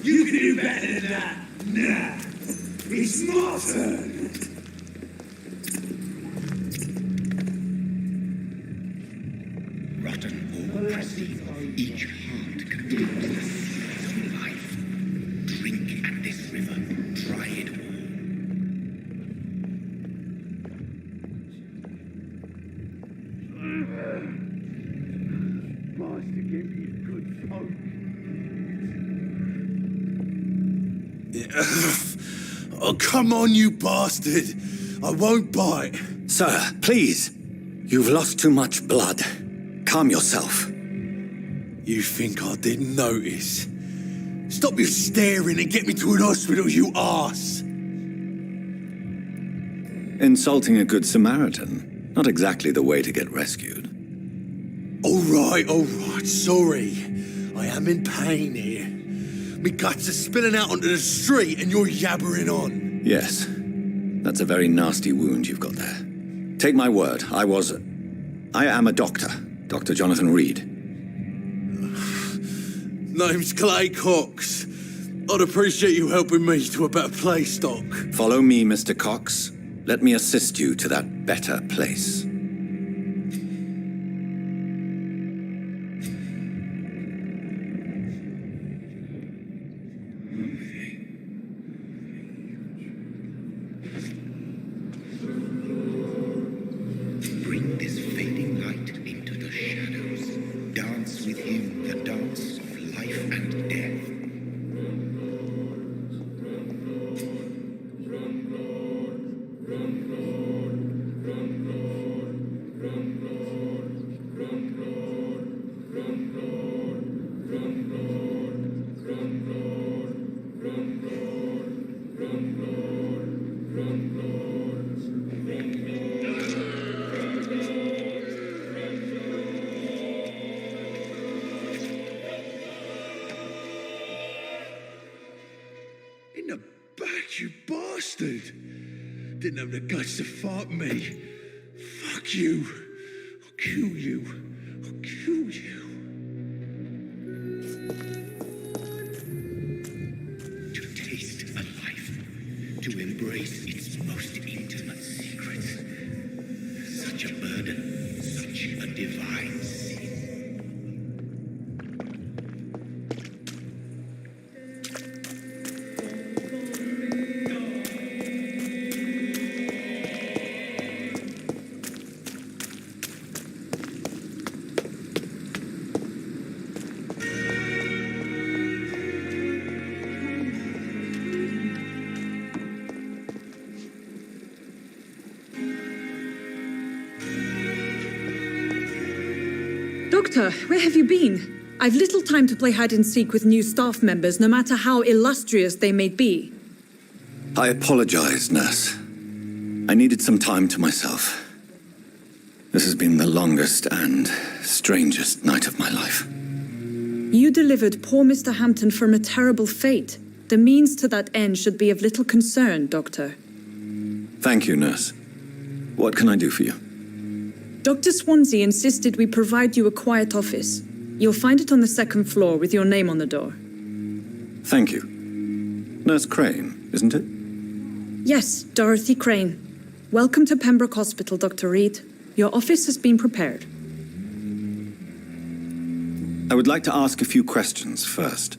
You can do better than that. Nah. It's my turn. Rotten or crusty, each heart contains the seeds of life. Drink at this river, try it all. Master gave me a good smoke. Oh, come on, you bastard. I won't bite. Sir, please. You've lost too much blood. Calm yourself. You think I didn't notice? Stop your staring and get me to an hospital, you arse! Insulting a good Samaritan. Not exactly the way to get rescued. All right, sorry. I am in pain here. Me guts are spilling out onto the street and you're yabbering on. Yes. That's a very nasty wound you've got there. Take my word, I am a doctor. Dr. Jonathan Reed. Name's Clay Cox. I'd appreciate you helping me to a better place, Doc. Follow me, Mr. Cox. Let me assist you to that better place. Bring this fading light into the shadows. Dance with him the dance of life and death. In the back, you bastard! Didn't have the guts to fight me. Fuck you. I'll kill you. I'll kill you. To taste a life, to embrace its most intimate secrets. Such a burden, such a divine sin. Doctor, where have you been? I've little time to play hide and seek with new staff members, no matter how illustrious they may be. I apologize, nurse. I needed some time to myself. This has been the longest and strangest night of my life. You delivered poor Mr. Hampton from a terrible fate. The means to that end should be of little concern, Doctor. Thank you, nurse. What can I do for you? Dr. Swansea insisted we provide you a quiet office. You'll find it on the second floor with your name on the door. Thank you. Nurse Crane, isn't it? Yes, Dorothy Crane. Welcome to Pembroke Hospital, Dr. Reed. Your office has been prepared. I would like to ask a few questions first.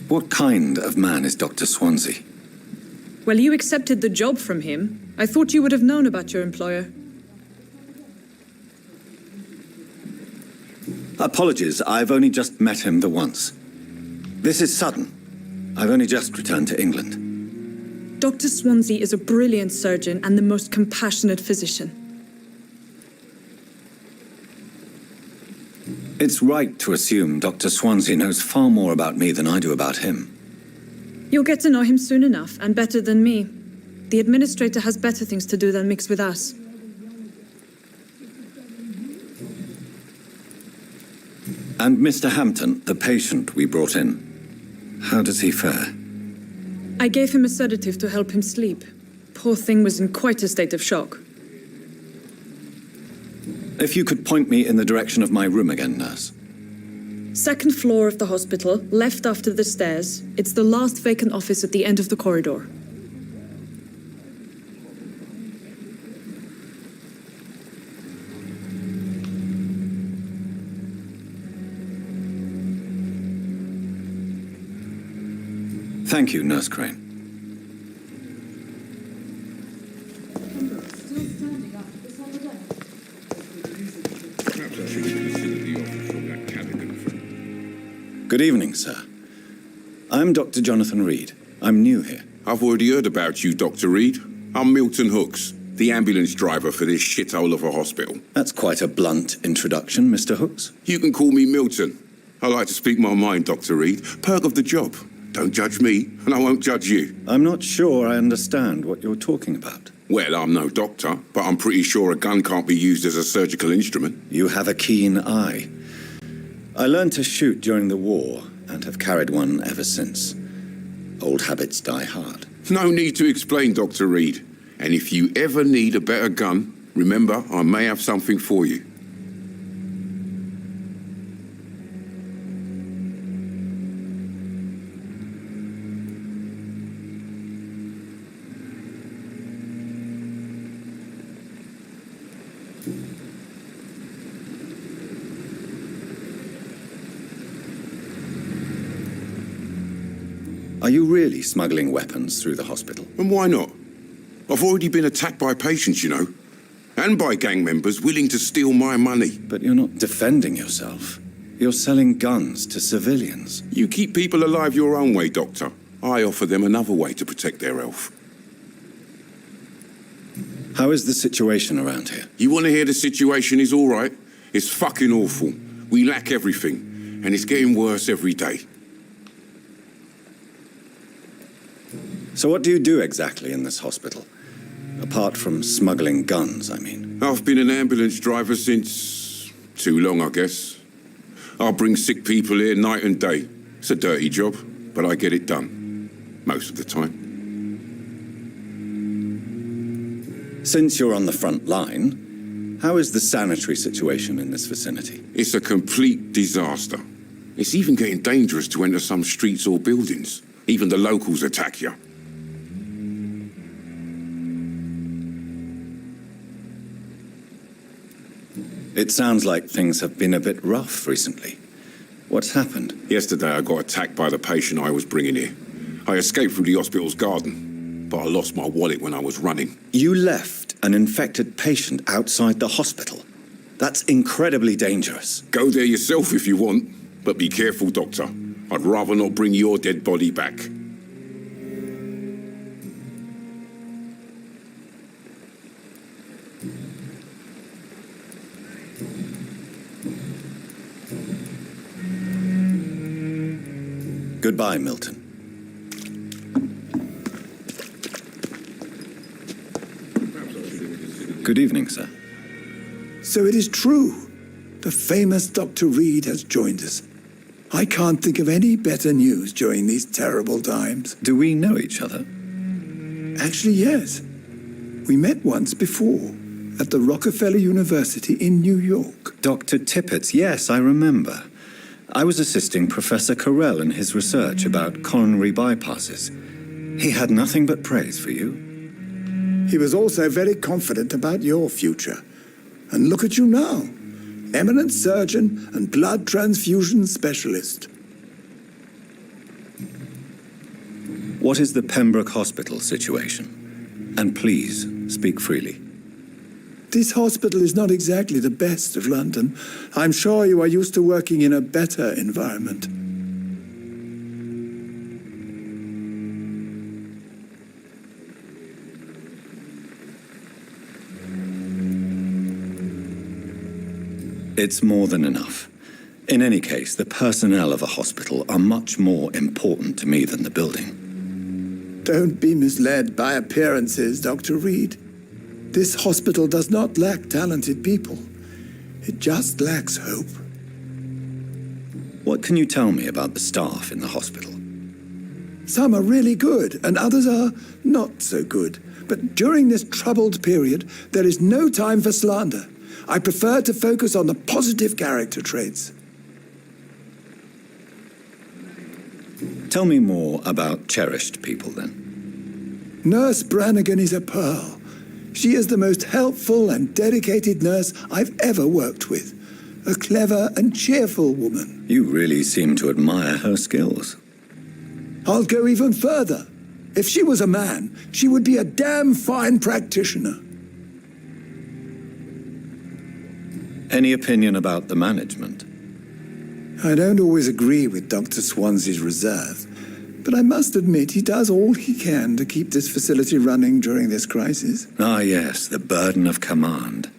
What kind of man is Dr. Swansea? Well, you accepted the job from him. I thought you would have known about your employer. Apologies, I've only just met him the once. This is sudden. I've only just returned to England. Dr. Swansea is a brilliant surgeon and the most compassionate physician. It's right to assume Dr. Swansea knows far more about me than I do about him. You'll get to know him soon enough, and better than me. The administrator has better things to do than mix with us. And Mr. Hampton, the patient we brought in, how does he fare? I gave him a sedative to help him sleep. Poor thing was in quite a state of shock. If you could point me in the direction of my room again, nurse. Second floor of the hospital, left after the stairs. It's the last vacant office at the end of the corridor. Thank you, Nurse Crane. Good evening, sir. I'm Dr. Jonathan Reed. I'm new here. I've already heard about you, Dr. Reed. I'm Milton Hooks, the ambulance driver for this shithole of a hospital. That's quite a blunt introduction, Mr. Hooks. You can call me Milton. I like to speak my mind, Dr. Reed. Perk of the job. Don't judge me, and I won't judge you. I'm not sure I understand what you're talking about. Well, I'm no doctor, but I'm pretty sure a gun can't be used as a surgical instrument. You have a keen eye. I learned to shoot during the war and have carried one ever since. Old habits die hard. No need to explain, Dr. Reed. And if you ever need a better gun, remember, I may have something for you. Are you really smuggling weapons through the hospital? And why not? I've already been attacked by patients, you know. And by gang members willing to steal my money. But you're not defending yourself. You're selling guns to civilians. You keep people alive your own way, Doctor. I offer them another way to protect their health. How is the situation around here? You want to hear the situation is all right? It's fucking awful. We lack everything. And it's getting worse every day. So what do you do exactly in this hospital? Apart from smuggling guns, I mean. I've been an ambulance driver since... too long, I guess. I bring sick people here night and day. It's a dirty job, but I get it done. Most of the time. Since you're on the front line, how is the sanitary situation in this vicinity? It's a complete disaster. It's even getting dangerous to enter some streets or buildings. Even the locals attack you. It sounds like things have been a bit rough recently. What's happened? Yesterday I got attacked by the patient I was bringing here. I escaped through the hospital's garden, but I lost my wallet when I was running. You left an infected patient outside the hospital. That's incredibly dangerous. Go there yourself if you want, but be careful, Doctor. I'd rather not bring your dead body back. Goodbye, Milton. Good evening, sir. So it is true. The famous Dr. Reed has joined us. I can't think of any better news during these terrible times. Do we know each other? Actually, yes. We met once before, at the Rockefeller University in New York. Dr. Tippett, yes, I remember. I was assisting Professor Carell in his research about coronary bypasses. He had nothing but praise for you. He was also very confident about your future. And look at you now. Eminent surgeon and blood transfusion specialist. What is the Pembroke Hospital situation? And please, speak freely. This hospital is not exactly the best of London. I'm sure you are used to working in a better environment. It's more than enough. In any case, the personnel of a hospital are much more important to me than the building. Don't be misled by appearances, Dr. Reed. This hospital does not lack talented people. It just lacks hope. What can you tell me about the staff in the hospital? Some are really good, and others are not so good. But during this troubled period, there is no time for slander. I prefer to focus on the positive character traits. Tell me more about cherished people, then. Nurse Brannigan is a pearl. She is the most helpful and dedicated nurse I've ever worked with. A clever and cheerful woman. You really seem to admire her skills. I'll go even further. If she was a man, she would be a damn fine practitioner. Any opinion about the management? I don't always agree with Dr. Swansea's reserve, but I must admit he does all he can to keep this facility running during this crisis. Ah, yes, the burden of command.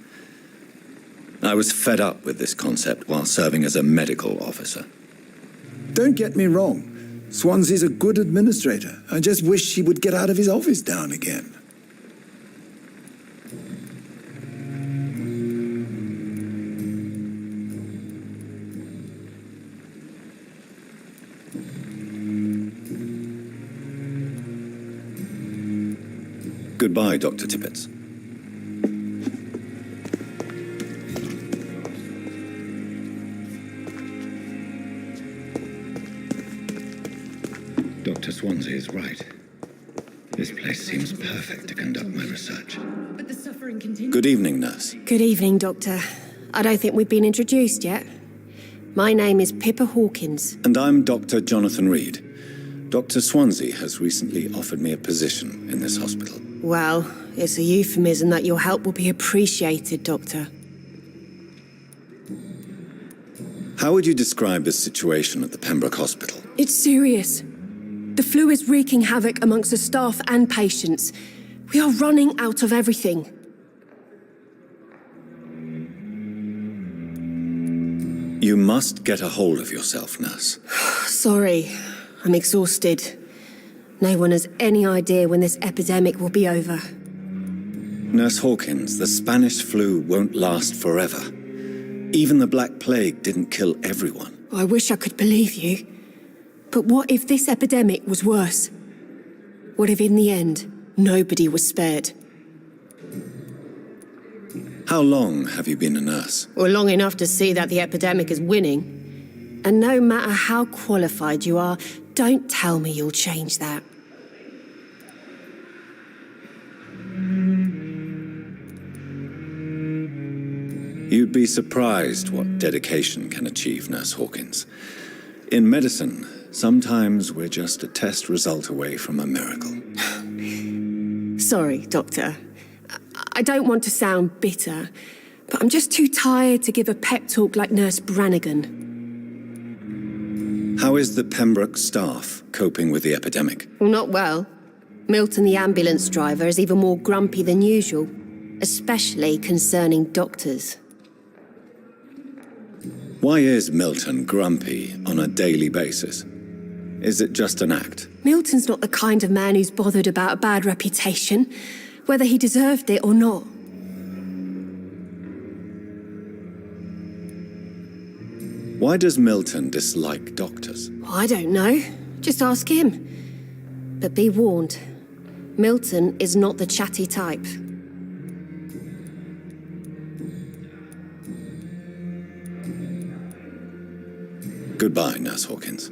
I was fed up with this concept while serving as a medical officer. Don't get me wrong. Swansea's a good administrator. I just wish he would get out of his office now and again. Goodbye, Dr. Tippett. Dr. Swansea is right. This place seems perfect to conduct my research. But the suffering continues. Good evening, nurse. Good evening, Doctor. I don't think we've been introduced yet. My name is Pippa Hawkins. And I'm Dr. Jonathan Reed. Dr. Swansea has recently offered me a position in this hospital. Well, it's a euphemism that your help will be appreciated, Doctor. How would you describe the situation at the Pembroke Hospital? It's serious. The flu is wreaking havoc amongst the staff and patients. We are running out of everything. You must get a hold of yourself, nurse. Sorry, I'm exhausted. No one has any idea when this epidemic will be over. Nurse Hawkins, the Spanish flu won't last forever. Even the Black Plague didn't kill everyone. I wish I could believe you. But what if this epidemic was worse? What if in the end, nobody was spared? How long have you been a nurse? Well, long enough to see that the epidemic is winning. And no matter how qualified you are, don't tell me you'll change that. You'd be surprised what dedication can achieve, Nurse Hawkins. In medicine, sometimes we're just a test result away from a miracle. Sorry, Doctor. I don't want to sound bitter, but I'm just too tired to give a pep talk like Nurse Brannigan. How is the Pembroke staff coping with the epidemic? Well, not well. Milton, the ambulance driver, is even more grumpy than usual, especially concerning doctors. Why is Milton grumpy on a daily basis? Is it just an act? Milton's not the kind of man who's bothered about a bad reputation, whether he deserved it or not. Why does Milton dislike doctors? I don't know. Just ask him. But be warned, Milton is not the chatty type. Goodbye, Nurse Hawkins.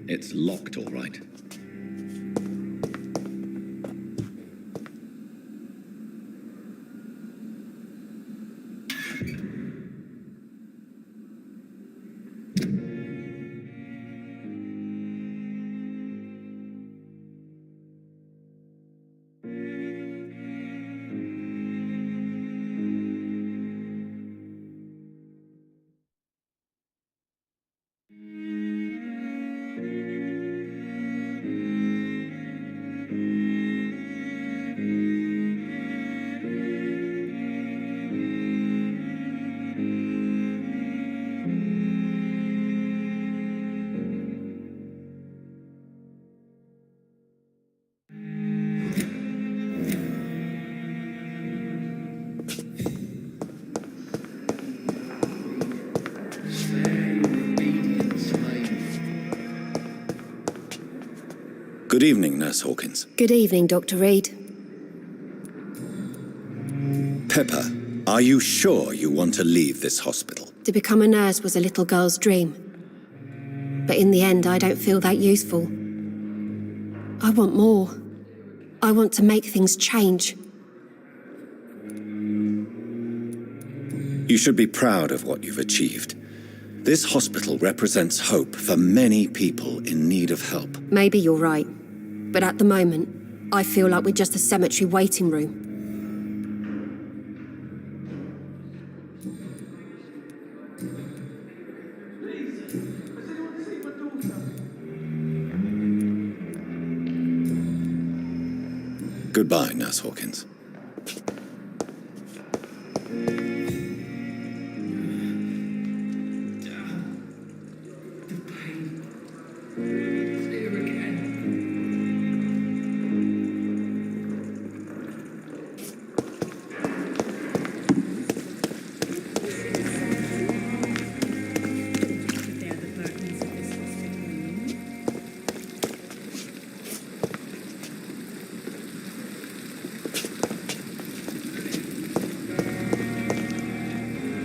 It's locked, all right. Good evening, Nurse Hawkins. Good evening, Dr. Reed. Pepper, are you sure you want to leave this hospital? To become a nurse was a little girl's dream. But in the end, I don't feel that useful. I want more. I want to make things change. You should be proud of what you've achieved. This hospital represents hope for many people in need of help. Maybe you're right. But at the moment, I feel like we're just a cemetery waiting room. Goodbye, Nurse Hawkins.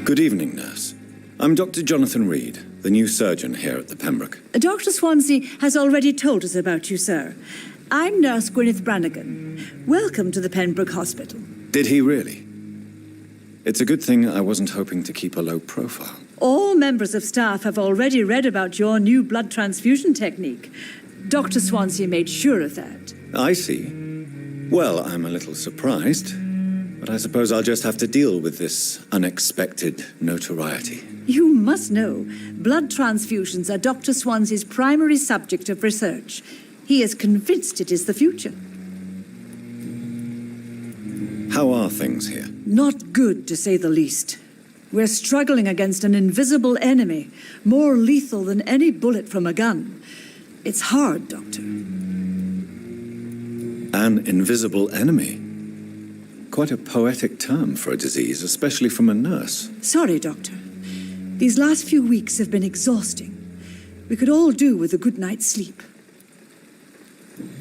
Good evening, nurse. I'm Dr. Jonathan Reed, the new surgeon here at the Pembroke. Dr. Swansea has already told us about you, sir. I'm Nurse Gwyneth Brannigan. Welcome to the Pembroke Hospital. Did he really? It's a good thing I wasn't hoping to keep a low profile. All members of staff have already read about your new blood transfusion technique. Dr. Swansea made sure of that. I see. Well, I'm a little surprised, but I suppose I'll just have to deal with this unexpected notoriety. You must know, blood transfusions are Dr. Swansea's primary subject of research. He is convinced it is the future. How are things here? Not good, to say the least. We're struggling against an invisible enemy, more lethal than any bullet from a gun. It's hard, Doctor. An invisible enemy? Quite a poetic term for a disease, especially from a nurse. Sorry, Doctor. These last few weeks have been exhausting. We could all do with a good night's sleep.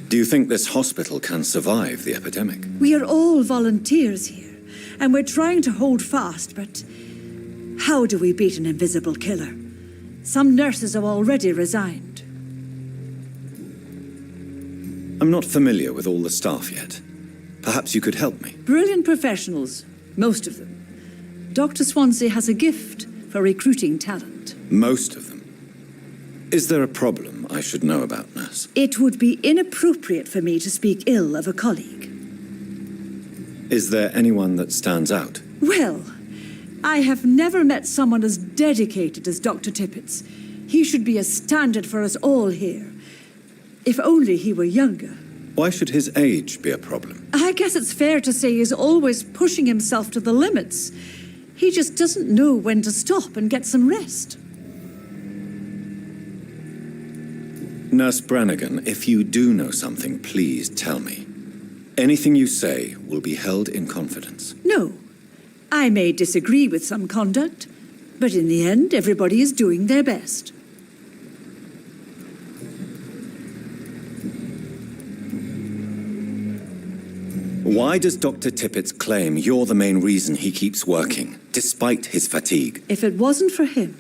Do you think this hospital can survive the epidemic? We are all volunteers here, and we're trying to hold fast, but how do we beat an invisible killer? Some nurses have already resigned. I'm not familiar with all the staff yet. Perhaps you could help me. Brilliant professionals, most of them. Dr. Swansea has a gift for recruiting talent. Most of them. Is there a problem I should know about, nurse? It would be inappropriate for me to speak ill of a colleague. Is there anyone that stands out? Well, I have never met someone as dedicated as Dr. Tippett's. He should be a standard for us all here. If only he were younger. Why should his age be a problem? I guess it's fair to say he's always pushing himself to the limits. He just doesn't know when to stop and get some rest. Nurse Brannigan, if you do know something, please tell me. Anything you say will be held in confidence. No. I may disagree with some conduct, but in the end, everybody is doing their best. Why does Dr. Tippett claim you're the main reason he keeps working, despite his fatigue? If it wasn't for him,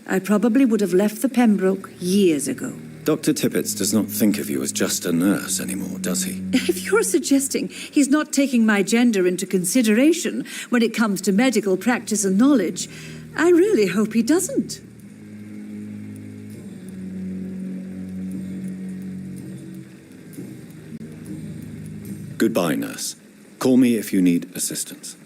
I probably would have left the Pembroke years ago. Dr. Tippett does not think of you as just a nurse anymore, does he? If you're suggesting he's not taking my gender into consideration when it comes to medical practice and knowledge, I really hope he doesn't. Goodbye, nurse. Call me if you need assistance.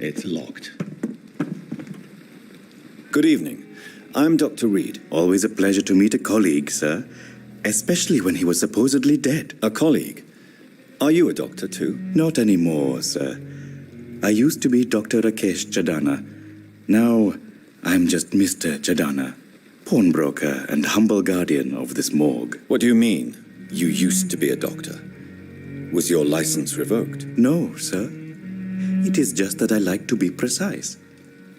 It's locked. Good evening. I'm Dr. Reed. Always a pleasure to meet a colleague, sir. Especially when he was supposedly dead. A colleague? Are you a doctor too? Not anymore, sir. I used to be Dr. Rakesh Chadana. Now, I'm just Mr. Chadana, pawnbroker and humble guardian of this morgue. What do you mean, you used to be a doctor? Was your license revoked? No, sir. It is just that I like to be precise.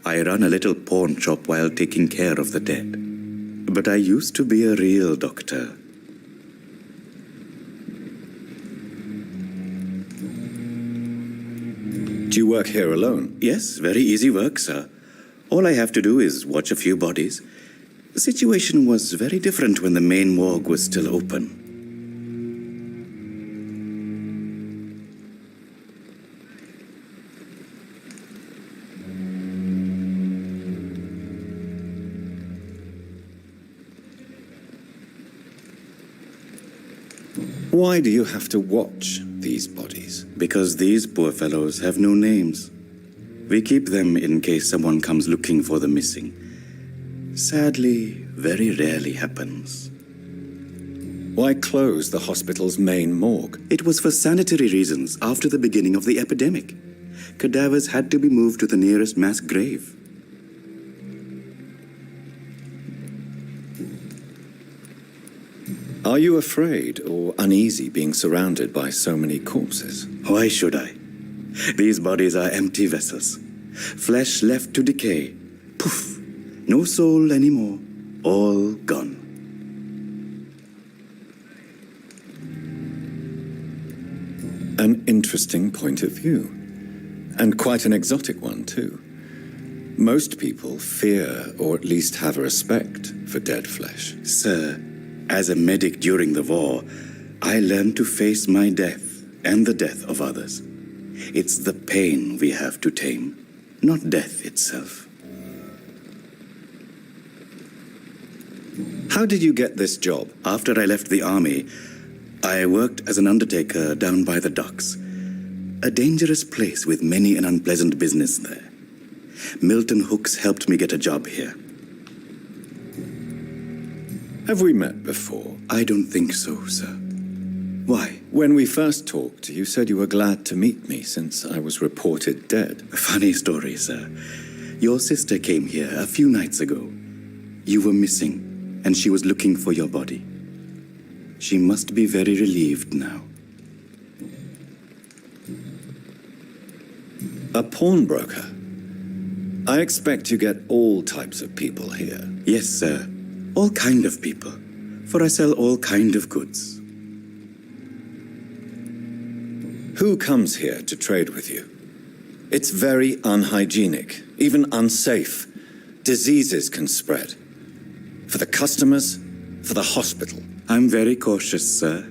I run a little pawn shop while taking care of the dead. But I used to be a real doctor. Do you work here alone? Yes, very easy work, sir. All I have to do is watch a few bodies. The situation was very different when the main morgue was still open. Why do you have to watch these bodies? Because these poor fellows have no names. We keep them in case someone comes looking for the missing. Sadly, very rarely happens. Why close the hospital's main morgue? It was for sanitary reasons after the beginning of the epidemic. Cadavers had to be moved to the nearest mass grave. Are you afraid or uneasy being surrounded by so many corpses? Why should I? These bodies are empty vessels. Flesh left to decay. Poof! No soul anymore. All gone. An interesting point of view. And quite an exotic one, too. Most people fear or at least have a respect for dead flesh. Sir, as a medic during the war, I learned to face my death and the death of others. It's the pain we have to tame, not death itself. How did you get this job? After I left the army, I worked as an undertaker down by the docks. A dangerous place with many an unpleasant business there. Milton Hooks helped me get a job here. Have we met before? I don't think so, sir. Why? When we first talked, you said you were glad to meet me since I was reported dead. A funny story, sir. Your sister came here a few nights ago. You were missing, and she was looking for your body. She must be very relieved now. A pawnbroker? I expect you get all types of people here. Yes, sir. All kind of people. For I sell all kind of goods. Who comes here to trade with you? It's very unhygienic, even unsafe. Diseases can spread. For the customers, for the hospital. I'm very cautious, sir.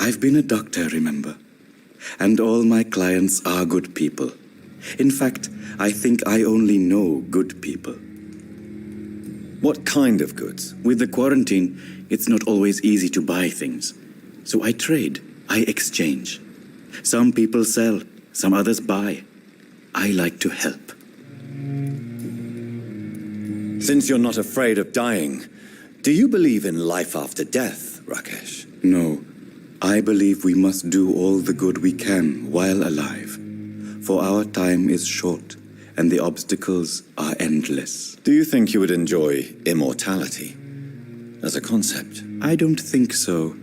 I've been a doctor, remember? And all my clients are good people. In fact, I think I only know good people. What kind of goods? With the quarantine, it's not always easy to buy things. So I trade, I exchange. Some people sell, some others buy. I like to help. Since you're not afraid of dying, do you believe in life after death, Rakesh? No, I believe we must do all the good we can while alive. For our time is short, and the obstacles are endless. Do you think you would enjoy immortality as a concept? I don't think so.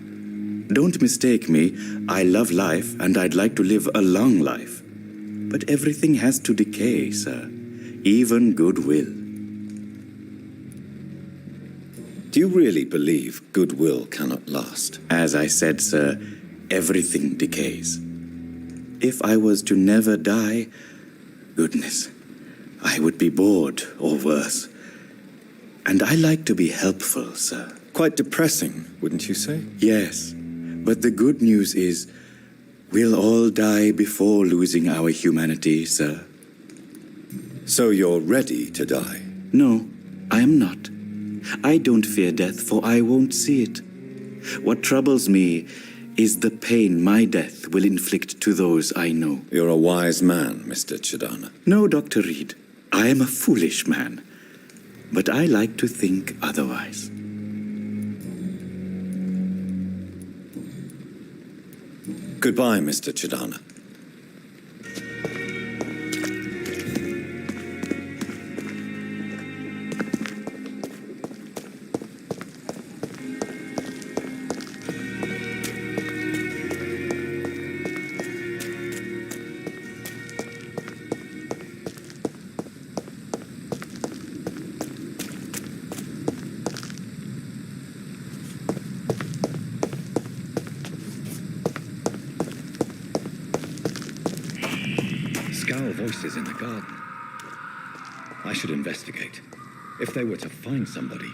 Don't mistake me. I love life, and I'd like to live a long life. But everything has to decay, sir. Even goodwill. Do you really believe goodwill cannot last? As I said, sir, everything decays. If I was to never die, goodness, I would be bored or worse. And I like to be helpful, sir. Quite depressing, wouldn't you say? Yes, but the good news is we'll all die before losing our humanity, sir. So you're ready to die? No, I am not. I don't fear death, for I won't see it. What troubles me is the pain my death will inflict to those I know. You're a wise man, Mr. Chadana. No, Dr. Reed. I am a foolish man. but I like to think otherwise. Goodbye, Mr. Chidana. Scowl voices in the garden. I should investigate. If they were to find somebody.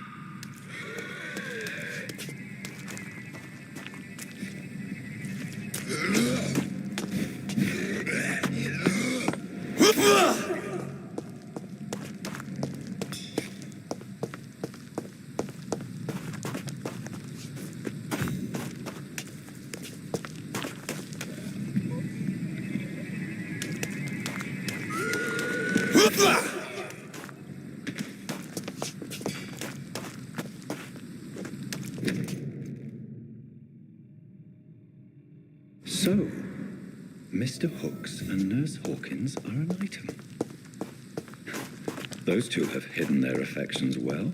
So, Mr. Hooks and Nurse Hawkins are an item. Those two have hidden their affections well.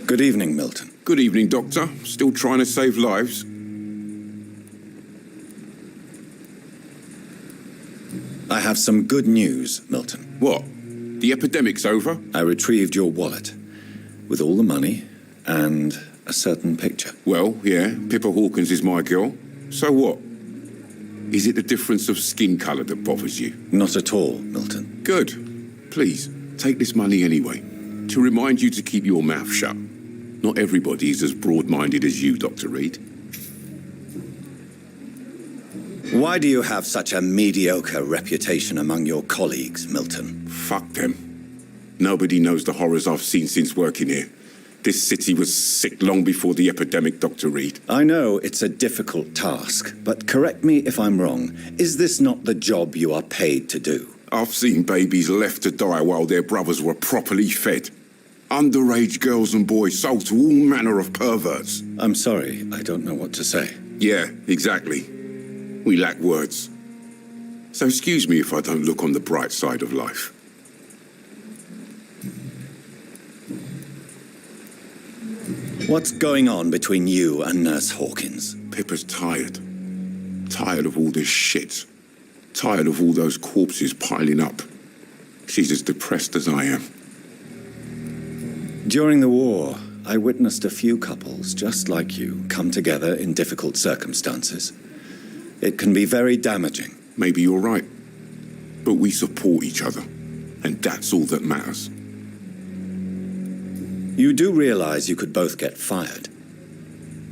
Good evening, Milton. Good evening, Doctor. Still trying to save lives? I have some good news, Milton. What? The epidemic's over? I retrieved your wallet with all the money and a certain picture. Well, yeah, Pippa Hawkins is my girl. So what? Is it the difference of skin colour that bothers you? Not at all, Milton. Good. Please, take this money anyway, to remind you to keep your mouth shut. Not everybody is as broad-minded as you, Dr. Reed. Why do you have such a mediocre reputation among your colleagues, Milton? Fuck them. Nobody knows the horrors I've seen since working here. This city was sick long before the epidemic, Dr. Reed. I know it's a difficult task, but correct me if I'm wrong. Is this not the job you are paid to do? I've seen babies left to die while their brothers were properly fed. Underage girls and boys sold to all manner of perverts. I'm sorry, I don't know what to say. Yeah, exactly. We lack words. So excuse me if I don't look on the bright side of life. What's going on between you and Nurse Hawkins? Pippa's tired. Tired of all this shit. Tired of all those corpses piling up. She's as depressed as I am. During the war, I witnessed a few couples just like you come together in difficult circumstances. It can be very damaging. Maybe you're right. But we support each other. And that's all that matters. You do realize you could both get fired.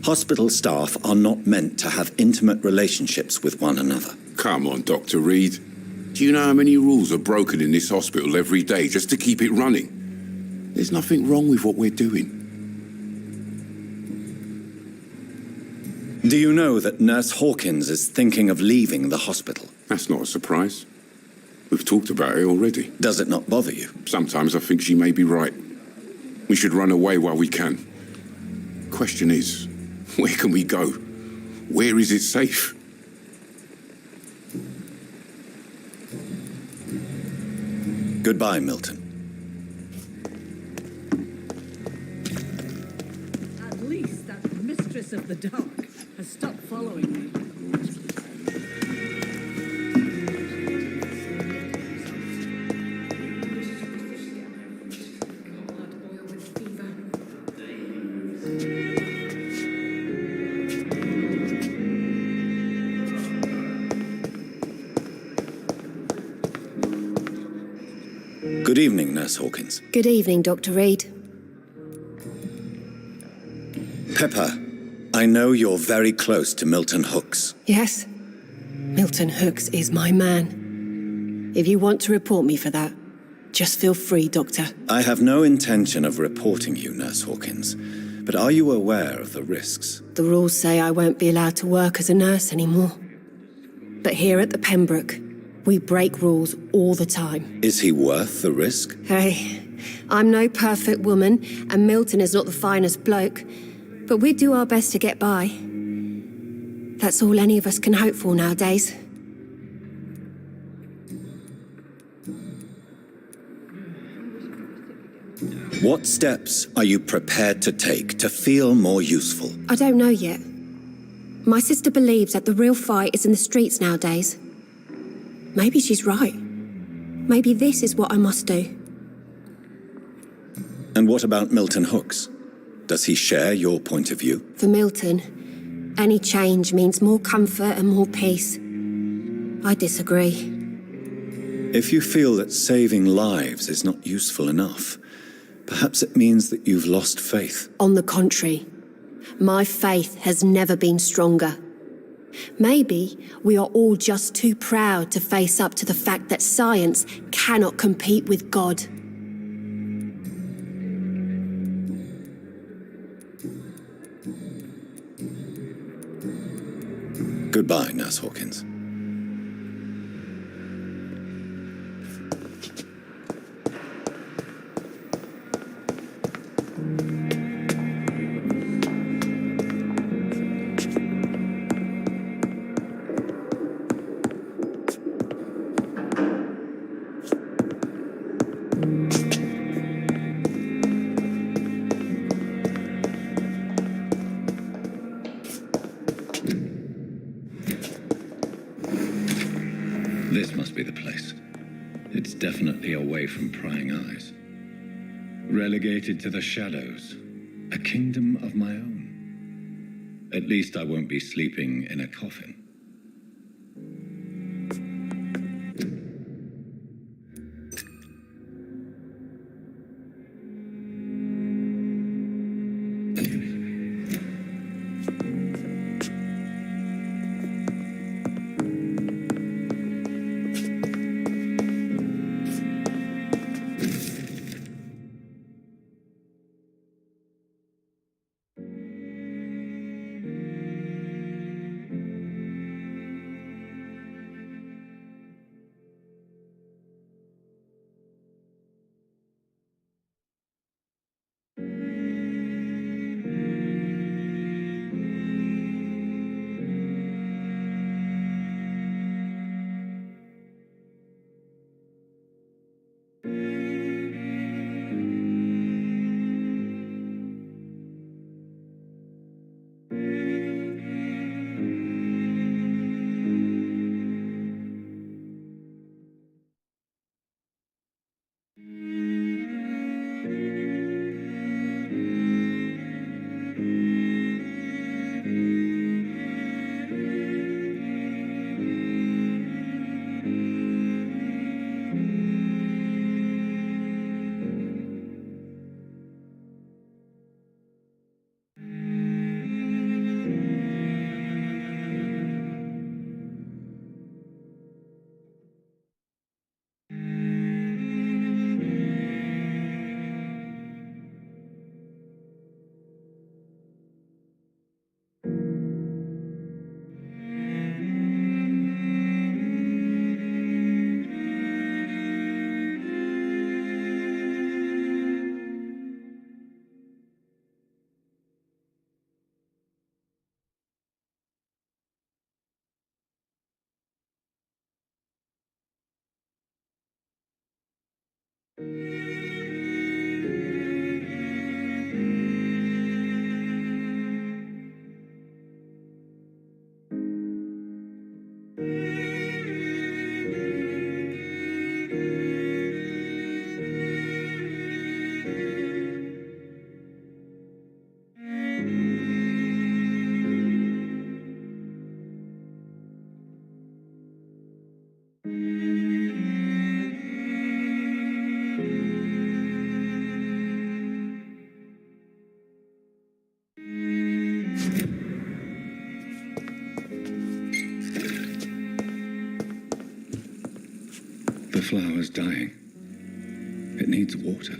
Hospital staff are not meant to have intimate relationships with one another. Come on, Dr. Reed. Do you know how many rules are broken in this hospital every day just to keep it running? There's nothing wrong with what we're doing. Do you know that Nurse Hawkins is thinking of leaving the hospital? That's not a surprise. We've talked about it already. Does it not bother you? Sometimes I think she may be right. We should run away while we can. Question is, where can we go? Where is it safe? Goodbye, Milton. At least that mistress of the dark has stopped following me. Good evening, Nurse Hawkins. Good evening, Dr. Reed. Pepper, I know you're very close to Milton Hooks. Yes? Milton Hooks is my man. If you want to report me for that, just feel free, Doctor. I have no intention of reporting you, Nurse Hawkins, but are you aware of the risks? The rules say I won't be allowed to work as a nurse anymore. But here at the Pembroke, we break rules all the time. Is he worth the risk? Hey, I'm no perfect woman, and Milton is not the finest bloke, but we do our best to get by. That's all any of us can hope for nowadays. What steps are you prepared to take to feel more useful? I don't know yet. My sister believes that the real fight is in the streets nowadays. Maybe she's right. Maybe this is what I must do. And what about Milton Hooks? Does he share your point of view? For Milton, any change means more comfort and more peace. I disagree. If you feel that saving lives is not useful enough, perhaps it means that you've lost faith. On the contrary, my faith has never been stronger. Maybe we are all just too proud to face up to the fact that science cannot compete with God. Goodbye, Nurse Hawkins. This must be the place. It's definitely away from prying eyes. Relegated to the shadows. A kingdom of my own. At least I won't be sleeping in a coffin. The flower's dying. It needs water.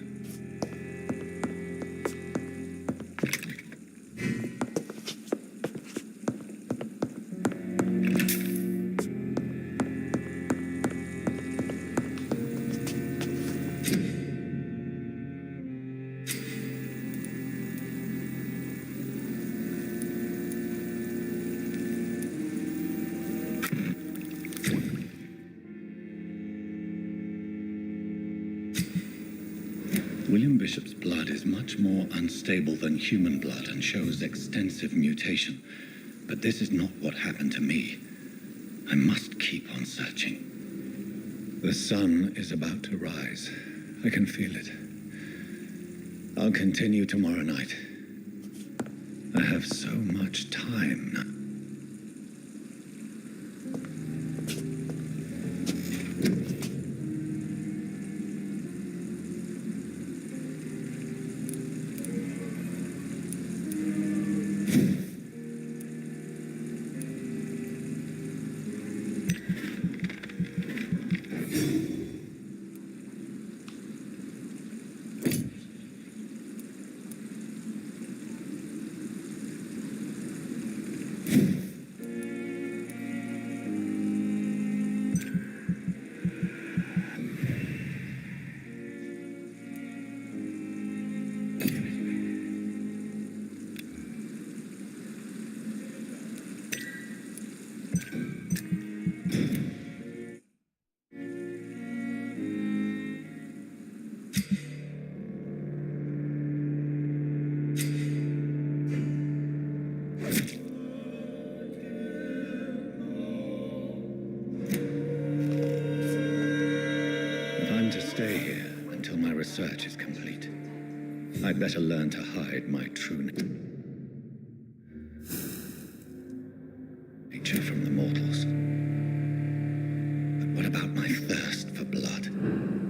William Bishop's blood is much more unstable than human blood and shows extensive mutation. But this is not what happened to me. I must keep on searching. The sun is about to rise. I can feel it. I'll continue tomorrow night. I have so much time now. Research is complete. I'd better learn to hide my true nature from the mortals. But what about my thirst for blood?